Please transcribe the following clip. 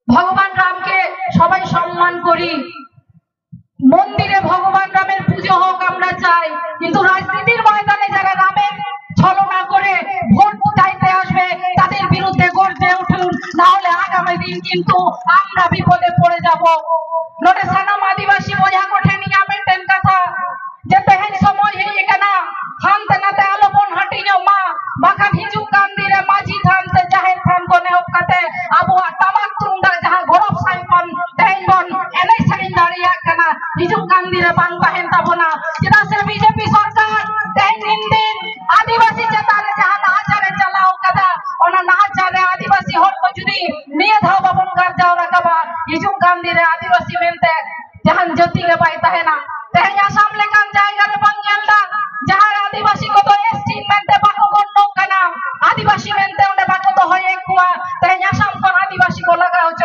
ভগবান রামকে সবাই সম্মান করি, মন্দিরে ভগবান রামের পুজো হোক আমরা চাই, কিন্তু রাজনীতির ময়দানে যারা রামের ছলনা করে ভোট চাইতে আসবে তাদের বিরুদ্ধে গর্জে উঠুন, না হলে আগামী দিন কিন্তু আমরা বিপদে পড়ে যাব। নোটে সানাম আদিবাসী বোঝা কোঠে নিয়া মেটেন কথা যে তেহেন সময় হয়ে কেনা হানতে নাতে আলোপন হাটিনো মা বাখান হিজুক কান্দিরে মাঝি থানতে জাহের থান কোনে ওকাতে আবুয়া টামাক তুমদার যাহা গরব সাইপন তেহেন বন এলাই সাইন দাঁড়িয়া কেনা হিজুক কান্দিরে বাং তাহেন তাবনা যেটা সে বিজেপি সরকার তেহেন দিন আদিবাসী চেতারে যাহা নাচারে চালাও কাদা ওনা নাচারে আদিবাসী হল কো যদি নিয়ে ধাও বাবন গার যাও রাখাবা হিজুক কান্দিরে আদিবাসী মেনতে জাহান জ্যোতি